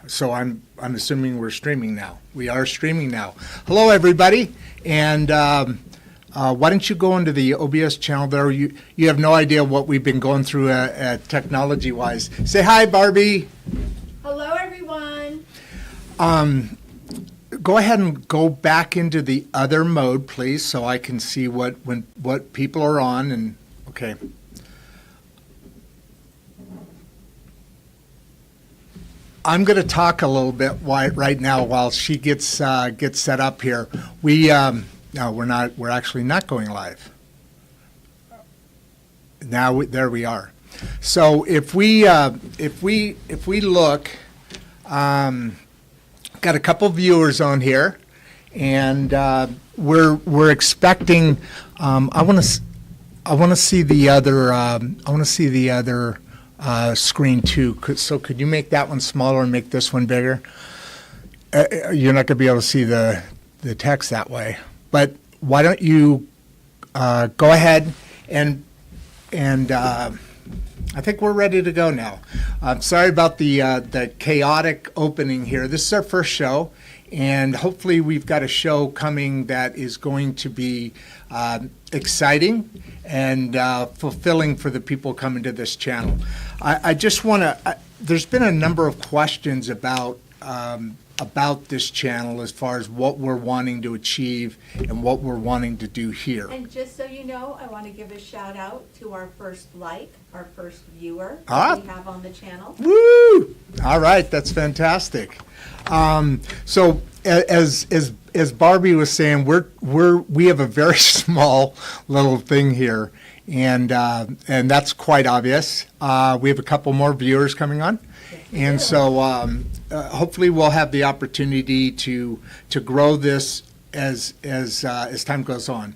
So I'm assuming we're streaming now. We are streaming now. Hello, everybody, and why don't you go into the OBS channel there? You have no idea what we've been going through technology-wise. Say hi, Barbie. Hello, everyone. Go ahead and go back into the other mode, please, so I can see what people are on. And okay. I'm going to talk a little bit right now while she gets set up here. No, we're not. We're actually not going live. Now there we are. So if we look, got a couple viewers on here, and we're expecting. I want to see the other. Screen too. So could you make that one smaller and make this one bigger? You're not going to be able to see the text that way. But why don't you go ahead and I think we're ready to go now. I'm sorry about the chaotic opening here. This is our first show, and hopefully we've got a show coming that is going to be exciting and fulfilling for the people coming to this channel. I just want to. There's been a number of questions about this channel as far as what we're wanting to achieve and what we're wanting to do here. And just so you know, I want to give a shout out to our first our first viewer we have on the channel. Woo! All right, that's fantastic. So as Barbie was saying, we have a very small little thing here, and that's quite obvious. We have a couple more viewers coming on, and so hopefully we'll have the opportunity to grow this as time goes on.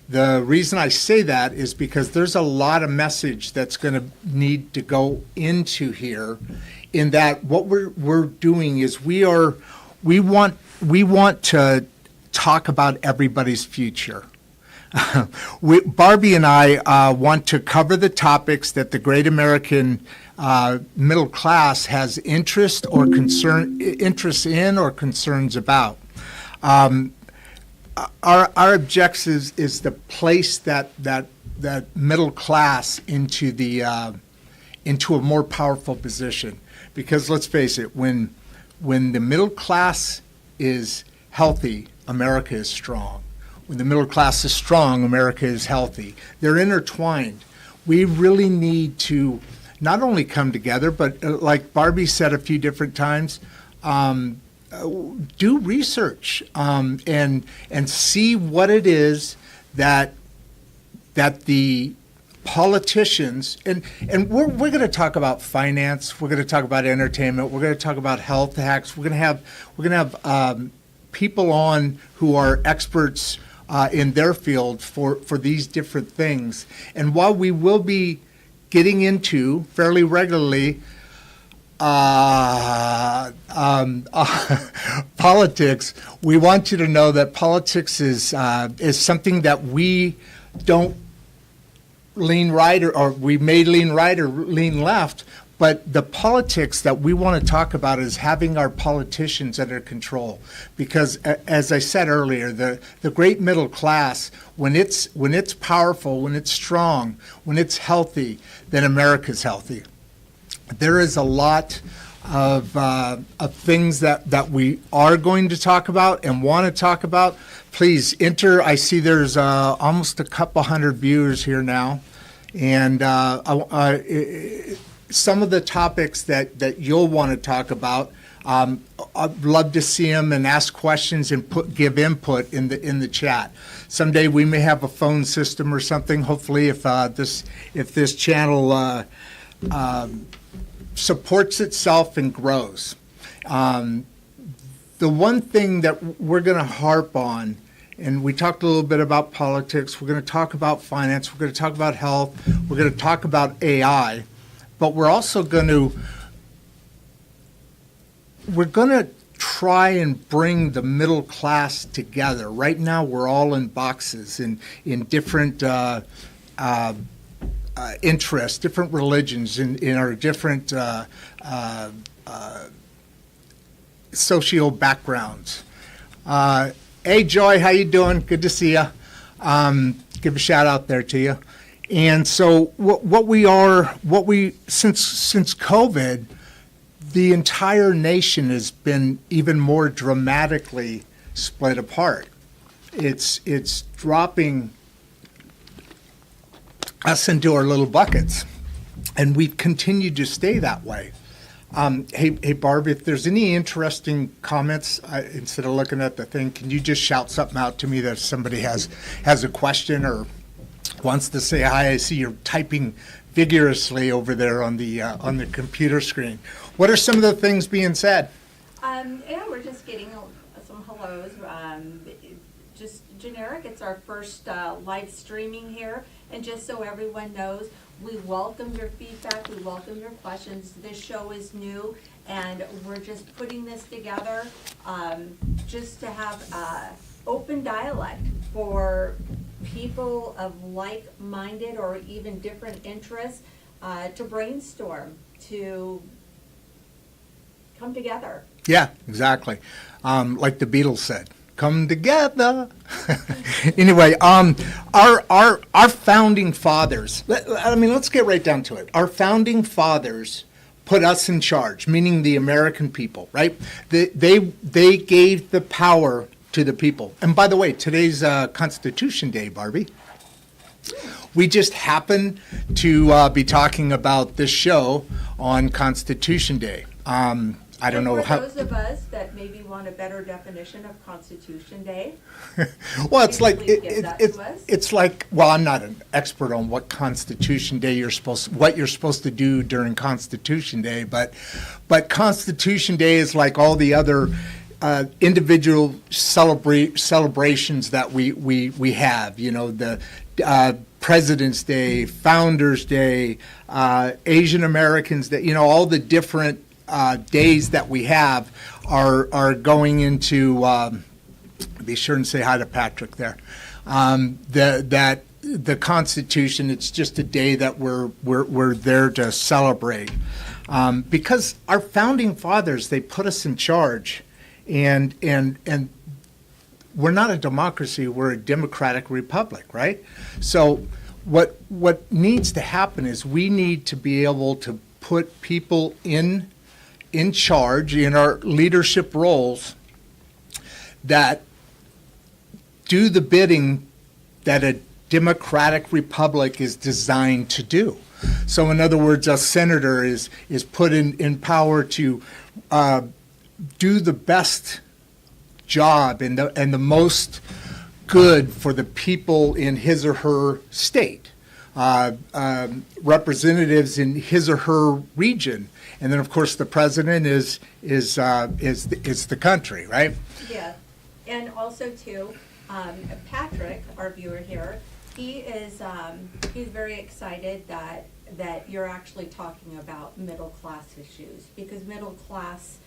The reason I say that is because there's a lot of message that's going to need to go into here. In that, what we're doing is we want to talk about everybody's future. Barbie and I want to cover the topics that the great American middle class has interest in or concerns about. Our objective is to place that middle class into a more powerful position. Because let's face it, when the middle class is healthy, America is strong. When the middle class is strong, America is healthy. They're intertwined. We really need to not only come together, but like Barbie said a few different times, do research and see what it is that the politicians and we're going to talk about finance. We're going to talk about entertainment. We're going to talk about health hacks. We're going to have people on who are experts in their field for these different things. And while we will be getting into fairly regularly politics, we want you to know that politics is something that we don't lean right or we may lean right or lean left, but the politics that we want to talk about is having our politicians under control. Because as I said earlier, the great middle class, when it's powerful, when it's strong, when it's healthy, then America's healthy. There is a lot of things that we are going to talk about and want to talk about. Please enter. I see there's almost a couple hundred viewers here now, and some of the topics that you'll want to talk about, I'd love to see them and ask questions and give input in the chat. Someday we may have a phone system or something. Hopefully, if this channel supports itself and grows. The one thing that we're going to harp on, and we talked a little bit about politics, we're going to talk about finance, we're going to talk about health, we're going to talk about AI, but we're also going to try and bring the middle class together. Right now we're all in boxes in different interests, different religions, in our different socio backgrounds. Hey, Joy, how you doing? Good to see you. Give a shout out there to you. And so since COVID, the entire nation has been even more dramatically split apart. It's dropping us into our little buckets, and we've continued to stay that way. Hey, Barbie, if there's any interesting comments, instead of looking at the thing, can you just shout something out to me that if somebody has a question or wants to say hi? I see you're typing vigorously over there on the computer screen. What are some of the things being said? Yeah, we're just getting some hellos. Just generic. It's our first live streaming here, and just so everyone knows, we welcome your feedback. We welcome your questions. This show is new, and we're just putting this together just to have open dialect for people of like-minded or even different interests to brainstorm, to come together. Yeah, exactly. Like the Beatles said, come together. Anyway, our founding fathers, let's get right down to it. Our founding fathers put us in charge, meaning the American people, right? They gave the power to the people. And by the way, today's Constitution Day, Barbie. We just happen to be talking about this show on Constitution Day. I don't know how. For those of us that maybe want a better definition of Constitution Day. Well, it's like it's like, well, I'm not an expert on what Constitution Day what you're supposed to do during Constitution Day, but Constitution Day is like all the other individual celebrations that we have. You know, the President's Day, Founders Day, Asian Americans Day. You know, all the different days that we have are going into. Be sure and say hi to Patrick there. The Constitution, it's just a day that we're there to celebrate, because our founding fathers, they put us in charge, and we're not a democracy, we're a democratic republic, right? So what needs to happen is we need to be able to put people in charge in our leadership roles that do the bidding that a democratic republic is designed to do. So in other words, a senator is put in power to do the best job and the most good for the people in his or her state, representatives in his or her region, and then of course the president is the country, right? Yeah, and also too, Patrick, our viewer here, he's very excited that you're actually talking about middle class issues, because middle class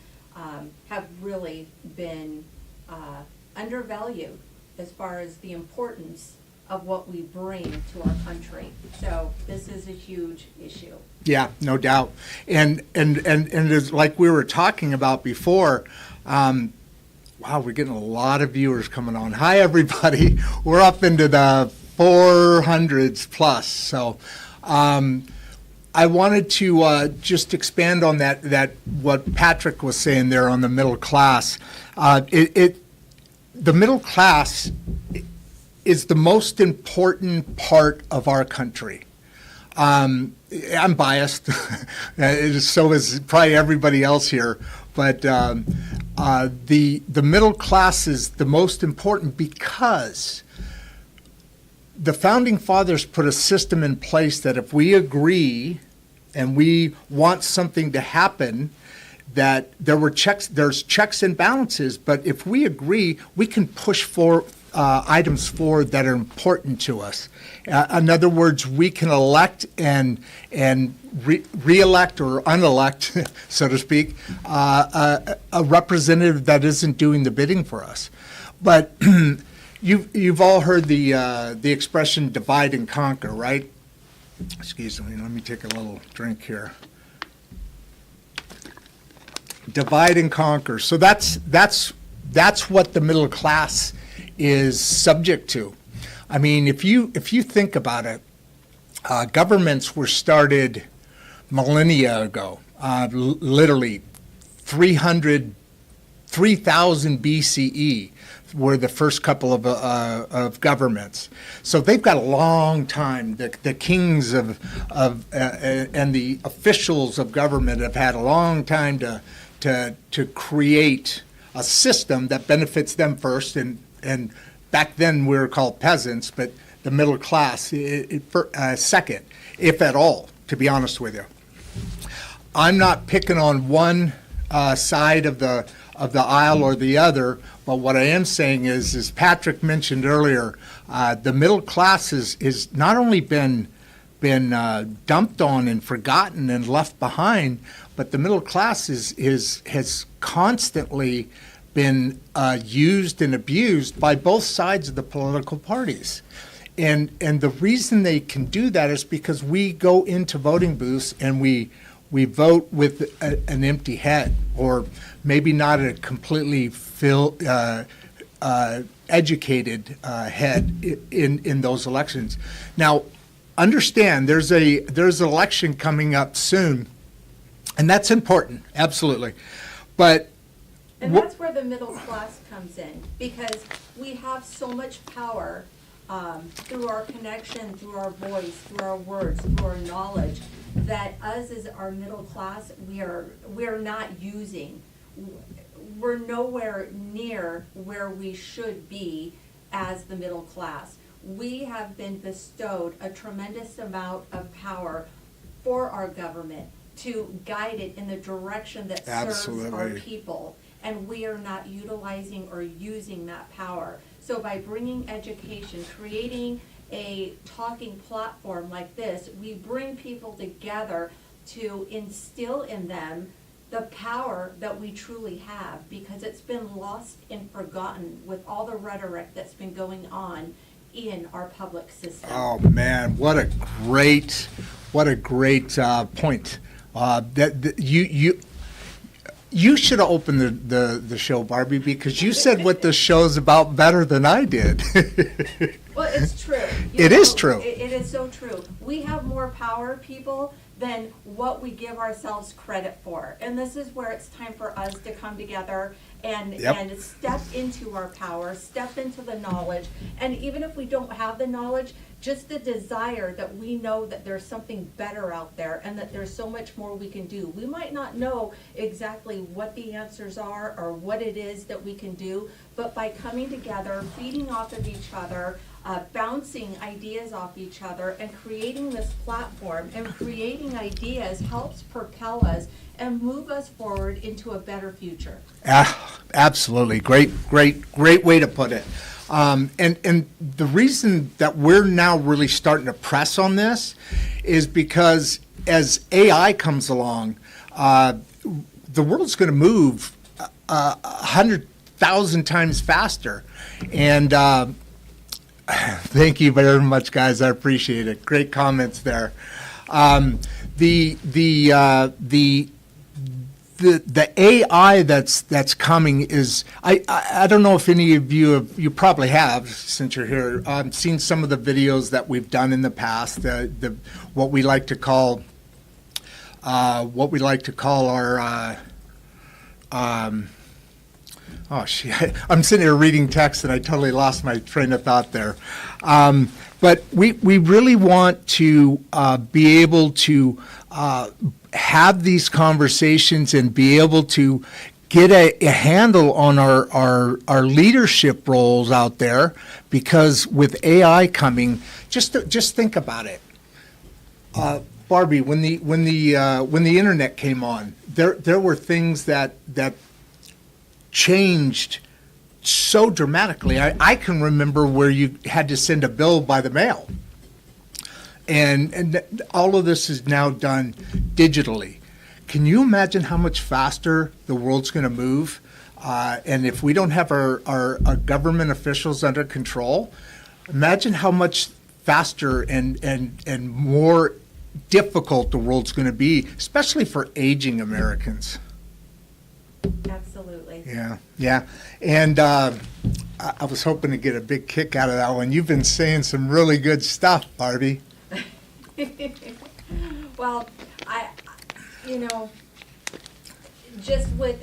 have really been undervalued as far as the importance of what we bring to our country. So this is a huge issue. Yeah, no doubt. And it's like we were talking about before. Wow, we're getting a lot of viewers coming on. Hi, everybody. We're up into the 400s plus. So I wanted to just expand on that what Patrick was saying there on the middle class. The middle class is the most important part of our country. I'm biased, so is probably everybody else here, but the middle class is the most important because the Founding Fathers put a system in place that if we agree and we want something to happen, that there's checks and balances, but if we agree, we can push for items forward that are important to us. In other words, we can elect and re-elect or unelect, so to speak, a representative that isn't doing the bidding for us. But you've all heard the expression divide and conquer, right? Excuse me, let me take a little drink here. divide and conquer. So that's what the middle class is subject to. I mean, if you think about it, governments were started millennia ago, literally 3000 BCE were the first couple of governments. So they've got a long time. The kings and the officials of government have had a long time to create a system that benefits them first. And back then we were called peasants, but the middle class second, if at all, to be honest with you. I'm not picking on one side of the aisle or the other, but what I am saying is, as Patrick mentioned earlier, the middle class is not only been dumped on and forgotten and left behind, but the middle class has constantly been used and abused by both sides of the political parties. And the reason they can do that is because we go into voting booths and we vote with an empty head, or maybe not a completely educated head in those elections. Now, understand there's an election coming up soon, and that's important, absolutely. But and that's where the middle class comes in, because we have so much power through our connection, through our voice, through our words, through our knowledge, that us as our middle class, we're not using. We're nowhere near where we should be as the middle class. We have been bestowed a tremendous amount of power for our government to guide it in the direction that serves our people. And we are not utilizing or using that power. So by bringing education, creating a talking platform like this, we bring people together to instill in them the power that we truly have, because it's been lost and forgotten with all the rhetoric that's been going on in our public system. Oh man, what a great point. You should have opened the show, Barbie, because you said what the show's about better than I did. Well, it's true. It is true. It is so true. We have more power, people, than what we give ourselves credit for. And this is where it's time for us to come together and step into our power, step into the knowledge. And even if we don't have the knowledge, just the desire that we know that there's something better out there and that there's so much more we can do. We might not know exactly what the answers are or what it is that we can do, but by coming together, feeding off of each other, bouncing ideas off each other, and creating this platform and creating ideas helps propel us and move us forward into a better future. Absolutely. Great way to put it. And the reason that we're now really starting to press on this is because as AI comes along, the world's going to move 100,000 times faster. And thank you very much, guys. I appreciate it. Great comments there. The AI that's coming is, I don't know if any of you probably have, since you're here, seen some of the videos that we've done in the past, what we like to call our I'm sitting here reading text and I totally lost my train of thought there. But we really want to be able to have these conversations and be able to get a handle on our leadership roles out there, because with AI coming, just think about it. Barbie, when the internet came on, there were things that changed so dramatically. I can remember where you had to send a bill by the mail. And all of this is now done digitally. Can you imagine how much faster the world's going to move? And if we don't have our government officials under control, imagine how much faster and more difficult the world's going to be, especially for aging Americans. Absolutely. Yeah, yeah. And I was hoping to get a big kick out of that one. You've been saying some really good stuff, Barbie. Well, you know, just with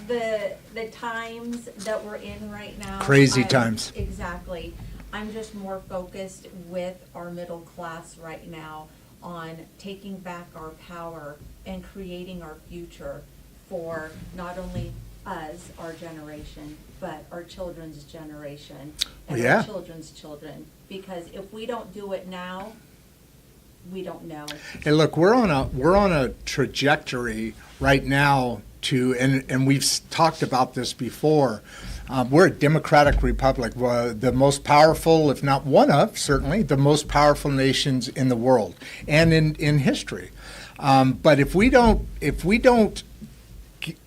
the times that we're in right now. Crazy times. Exactly. I'm just more focused with our middle class right now on taking back our power and creating our future for not only us, our generation, but our children's generation and Yeah. our children's children. Because if we don't do it now, we don't know. Hey, look, we're on a trajectory right now to, and we've talked about this before. We're a democratic republic, the most powerful, if not one of, certainly, the most powerful nations in the world and in history. But if we don't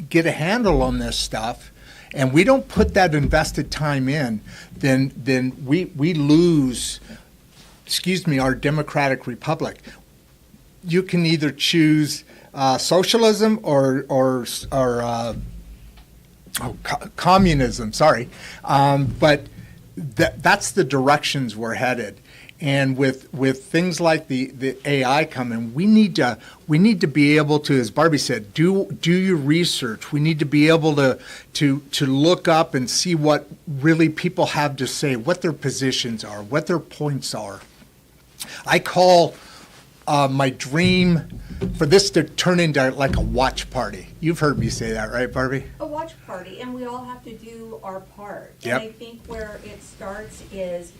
get a handle on this stuff, and we don't put that invested time in, then we lose, our democratic republic. You can either choose socialism or communism. Sorry, but that's the directions we're headed. And with things like the AI coming, we need to be able to, as Barbie said, do your research. We need to be able to look up and see what really people have to say, what their positions are, what their points are. I call my dream for this to turn into like a watch party. You've heard me say that, right, Barbie? A watch party, and we all have to do our part. Yep. And I think where it starts is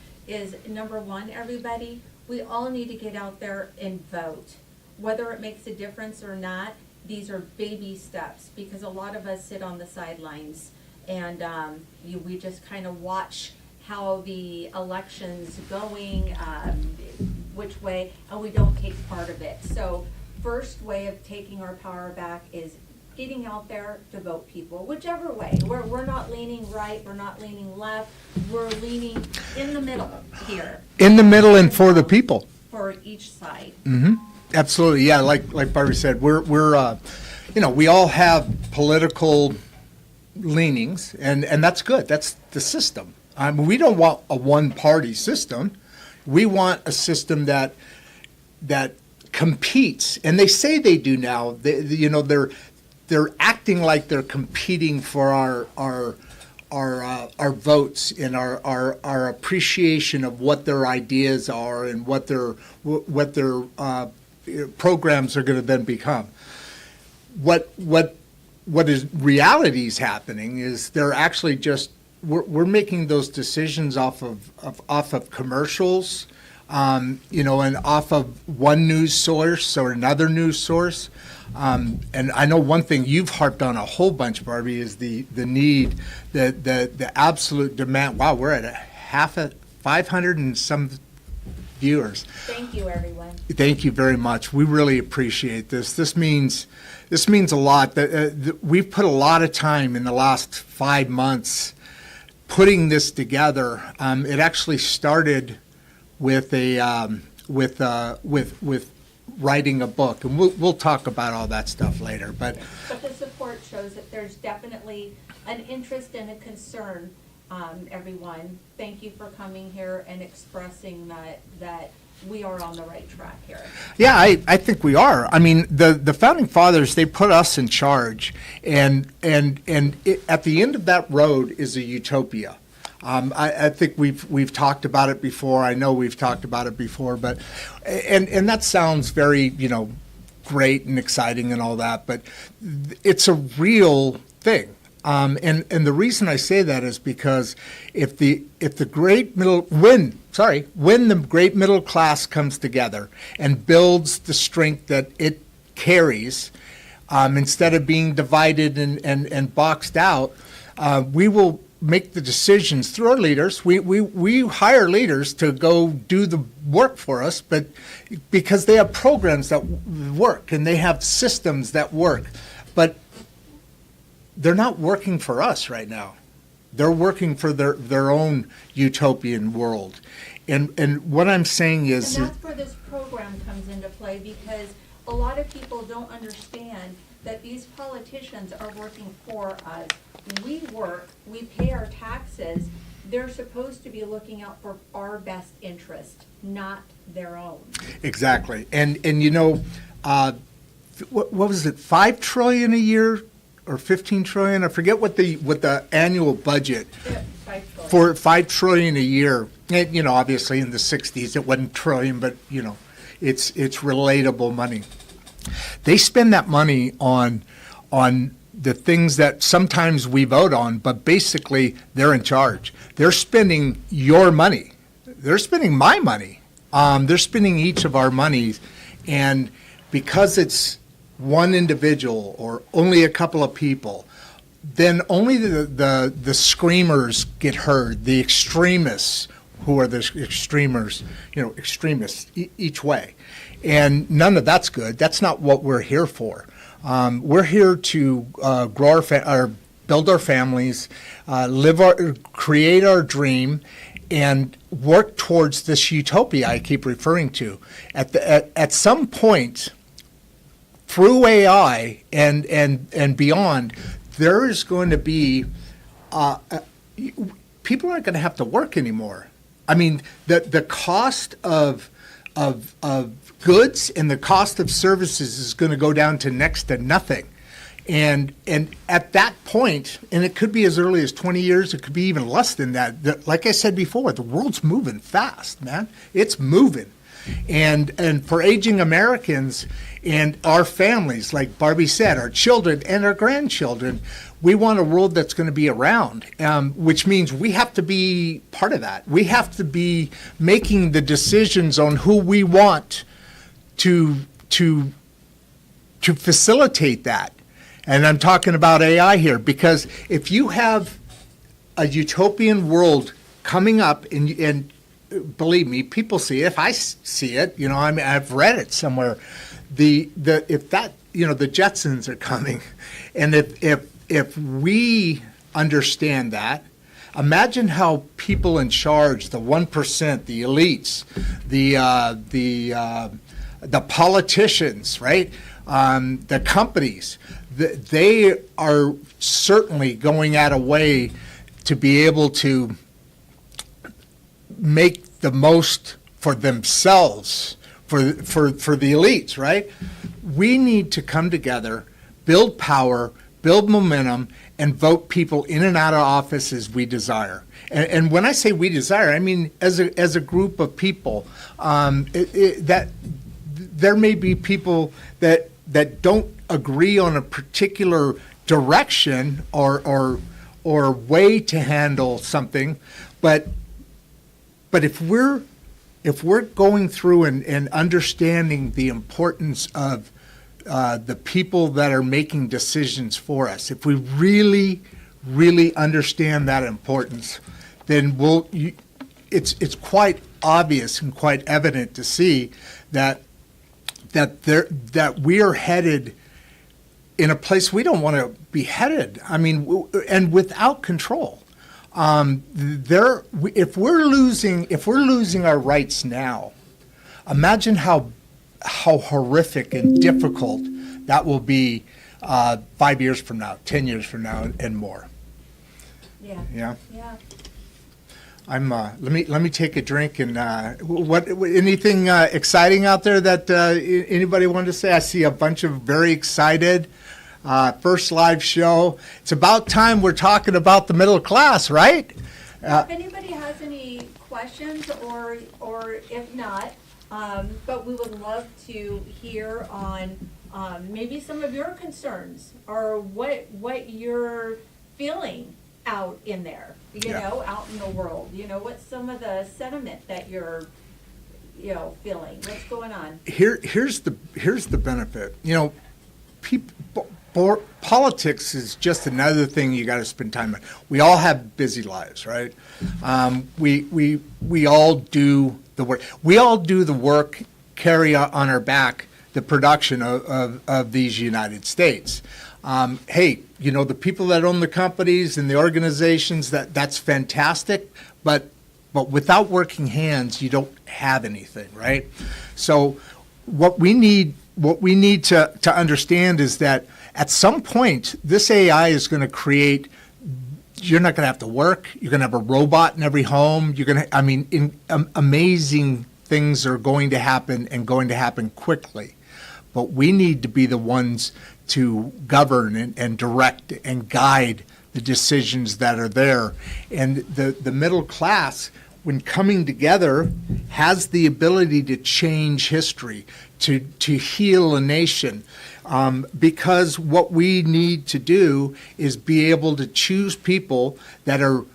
number one, everybody, we all need to get out there and vote. Whether it makes a difference or not, these are baby steps, because a lot of us sit on the sidelines and we just kind of watch how the election's going, which way, and we don't take part of it. So first way of taking our power back is getting out there to vote, people, whichever way. We're not leaning right, we're not leaning left, we're leaning in the middle here. In the middle and for the people. For each side. Mm-hmm. Absolutely, yeah. Like Barbie said, we're we all have political leanings, and that's good. That's the system. We don't want a one-party system. We want a system that competes, and they say they do now. They're acting like they're competing for our votes and our appreciation of what their ideas are and what their programs are going to then become. What is reality is happening is they're actually just we're making those decisions off of commercials, and off of one news source or another news source. And I know one thing you've harped on a whole bunch, Barbie, is the need, the absolute demand. Wow, we're at 500 and some viewers. Thank you, everyone. Thank you very much. We really appreciate this. This means a lot. We've put a lot of time in the last 5 months putting this together. It actually started with with writing a book, and we'll talk about all that stuff later. But the support shows that there's definitely an interest and a concern. Everyone, thank you for coming here and expressing that we are on the right track here. Yeah, I think we are. I mean, the founding fathers, they put us in charge, and at the end of that road is a utopia. I think we've talked about it before. I know we've talked about it before, but and that sounds very great and exciting and all that, but it's a real thing. And the reason I say that is because when the great middle class comes together and builds the strength that it carries, instead of being divided and boxed out, we will make the decisions through our leaders. We hire leaders to go do the work for us, but because they have programs that work and they have systems that work, but they're not working for us right now. They're working for their own utopian world. And what I'm saying is... And that's where this program comes into play, because a lot of people don't understand that these politicians are working for us. We work, we pay our taxes. They're supposed to be looking out for our best interest, not their own. Exactly. And what was it, 5 trillion a year or 15 trillion? I forget what the annual budget Yeah, 5 trillion. for 5 trillion a year. And, obviously in the 60s it wasn't trillion, but it's relatable money. They spend that money on the things that sometimes we vote on, but basically they're in charge. They're spending your money. They're spending my money. They're spending each of our monies, and because it's one individual or only a couple of people, then only the screamers get heard, the extremists who are the extremists each way. And none of that's good. That's not what we're here for. We're here to grow build our families, create our dream, and work towards this utopia I keep referring to. At some point, through AI and beyond, there is going to be people aren't going to have to work anymore. I mean, the cost of goods and the cost of services is going to go down to next to nothing. And at that point, and it could be as early as 20 years, it could be even less than that. Like I said before, the world's moving fast, man. It's moving. And for aging Americans and our families, like Barbie said, our children and our grandchildren, we want a world that's going to be around, which means we have to be part of that. We have to be making the decisions on who we want to facilitate that. And I'm talking about AI here, because if you have a utopian world coming up, and believe me, people see it. If I see it, I've read it somewhere. The Jetsons are coming, and if we understand that, imagine how people in charge, the 1%, the elites, the politicians, right, the companies, they are certainly going out of way to be able to make the most for themselves, for the elites, right? We need to come together, build power, build momentum, and vote people in and out of office as we desire. And when I say we desire, I mean as a group of people. That there may be people that don't agree on a particular direction or way to handle something, but if we're going through and understanding the importance of the people that are making decisions for us, if we really, really understand that importance, then it's quite obvious and quite evident to see that we are headed in a place we don't want to be headed. I mean, and without control. If we're losing our rights now, imagine how horrific and difficult that will be 5 years from now, 10 years from now, and more. Yeah. Yeah. Yeah. Let me take a drink, and anything exciting out there that anybody wanted to say? I see a bunch of very excited. First live show. It's about time we're talking about the middle class, right? If anybody has any questions, or if not, but we would love to hear on maybe some of your concerns, or what you're feeling out in there, out in the world. What's some of the sentiment that you're feeling? What's going on? Here's the benefit. Politics is just another thing you got to spend time on. We all have busy lives, right? We all do the work. We all do the work, carry on our back the production of these United States. Hey, the people that own the companies and the organizations, that's fantastic, but without working hands, you don't have anything, right? So what we need to understand is that at some point, this AI is going to create, you're not going to have to work. You're going to have a robot in every home. You're going to, I mean, amazing things are going to happen and going to happen quickly. But we need to be the ones to govern and direct and guide the decisions that are there. And the middle class, when coming together, has the ability to change history, to heal a nation. Because what we need to do is be able to choose people that are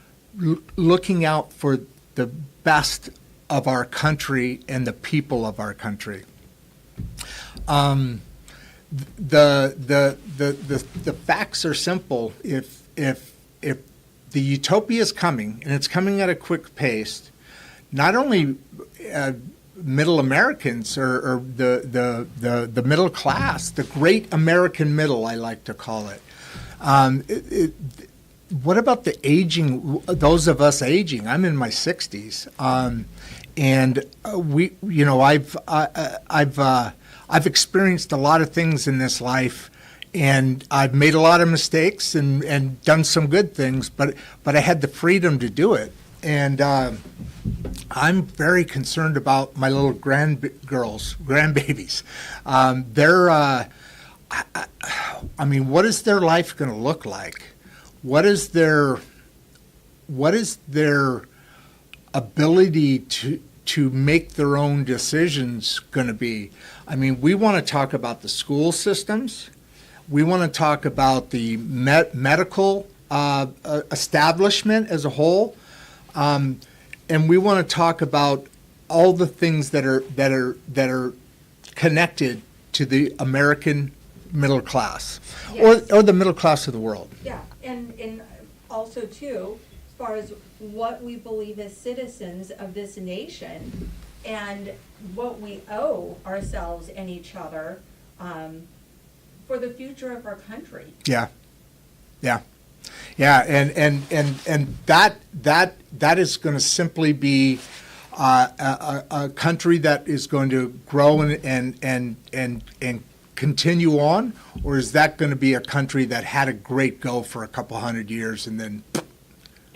looking out for the best of our country and the people of our country. The facts are simple. If the utopia is coming, and it's coming at a quick pace, not only middle Americans or the middle class, the great American middle, I like to call it. What about the aging? Those of us aging. I'm in my 60s, and we, you know, I've experienced a lot of things in this life, and I've made a lot of mistakes and done some good things, but I had the freedom to do it. And I'm very concerned about my little grandbabies. I mean, what is their life going to look like? What is their ability to make their own decisions going to be? I mean, we want to talk about the school systems. We want to talk about the medical establishment as a whole. And we want to talk about all the things that are connected to the American middle class, Yes. or the middle class of the world. Yeah, and also too, as far as what we believe as citizens of this nation and what we owe ourselves and each other for the future of our country. Yeah, and that is going to simply be a country that is going to grow and continue on, or is that going to be a country that had a great go for a couple hundred years and then?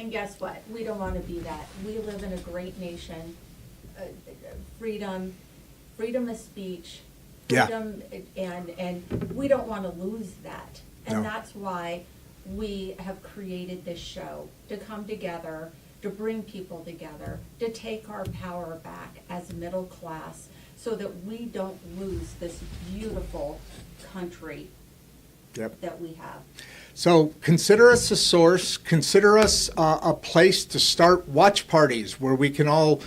And guess what? We don't want to be that. We live in a great nation, freedom of speech, Yeah. freedom, and we don't want to lose that. And No. that's why we have created this show, to come together, to bring people together, to take our power back as middle class, so that we don't lose this beautiful country Yep. that we have. So consider us a source. Consider us a place to start watch parties where we can all,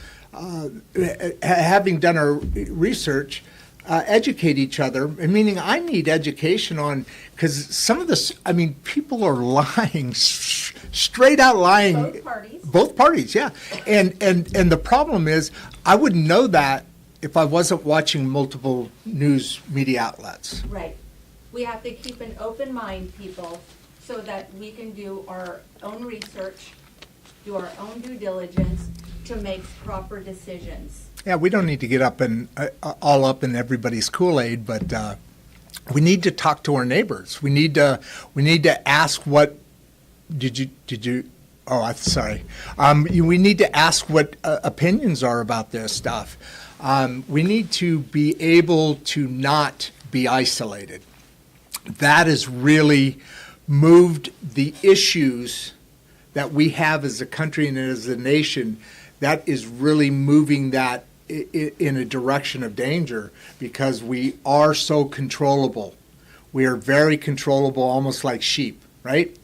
having done our research, educate each other. Meaning, I need education on, because some of this, I mean, people are lying, straight out lying. Both parties. Both parties, yeah. And the problem is, I wouldn't know that if I wasn't watching multiple news media outlets. Right. We have to keep an open mind, people, so that we can do our own research, do our own due diligence to make proper decisions. Yeah, we don't need to get up and all up in everybody's Kool-Aid, but we need to talk to our neighbors. We need to ask what did you. Oh, I'm sorry. We need to ask what opinions are about this stuff. We need to be able to not be isolated. That has really moved the issues that we have as a country and as a nation. That is really moving that in a direction of danger, because we are so controllable. We are very controllable, almost like sheep, right?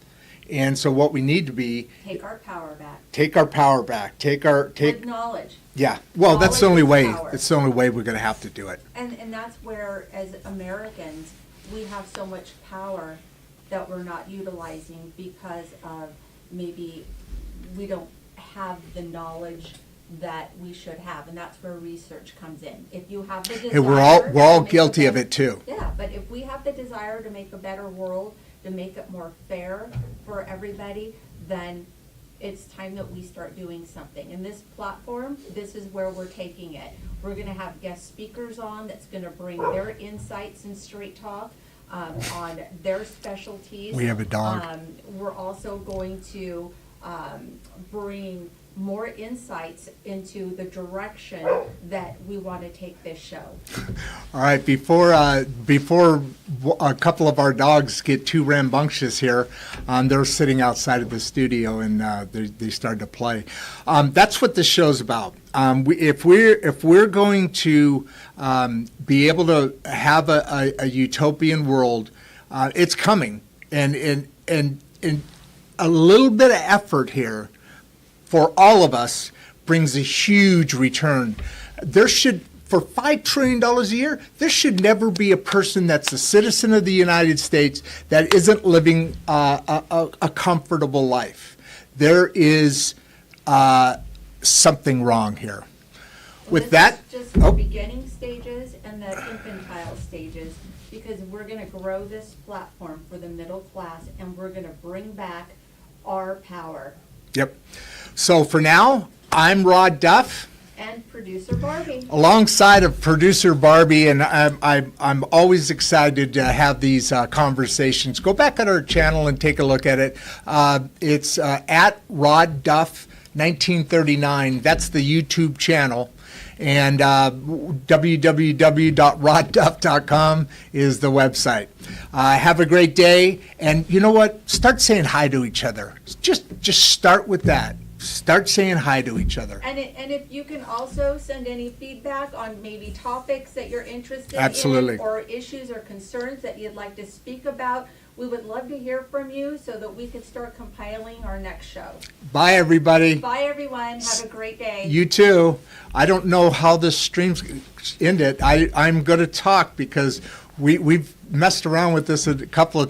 And so what we need to be, Take our power back. take our power back, With knowledge. yeah. Well, that's the only way. Knowledge is power. It's the only way we're going to have to do it. And that's where, as Americans, we have so much power that we're not utilizing because of maybe we don't have the knowledge that we should have, and that's where research comes in. If you have the desire. And we're all to make guilty a of better- it too. Yeah, but if we have the desire to make a better world, to make it more fair for everybody, then it's time that we start doing something. And this platform, this is where we're taking it. We're gonna have guest speakers on that's gonna bring their insights and straight talk. on their specialties. We have a dog. We're also going to bring more insights into the direction that we want to take this show. All right, before a couple of our dogs get too rambunctious here, they're sitting outside of the studio and they started to play. That's what this show's about. If we're going to be able to have a utopian world, it's coming, and a little bit of effort here for all of us brings a huge return. There should, for $5 trillion a year, there should never be a person that's a citizen of the United States that isn't living a comfortable life. There is something wrong here. With that, This is just the beginning stages and the infantile stages, because we're going to grow this platform for the middle class, and we're going to bring back our power. Yep. So for now, I'm Rod Duff, And producer Barbie. alongside of producer Barbie, and I'm always excited to have these conversations. Go back on our channel and take a look at it. It's at Rod Duff 1939. That's the YouTube channel. And www.rodduff.com is the website. Have a great day. And you know what? Start saying hi to each other. Just start with that. Start saying hi to each other. And if you can also send any feedback on maybe topics that you're interested Absolutely. in, or issues or concerns that you'd like to speak about, we would love to hear from you so that we can start compiling our next show. Bye, everybody. Bye, everyone. Have a great day. You too. I don't know how this stream's ended. I'm going to talk because we've messed around with this a couple of times.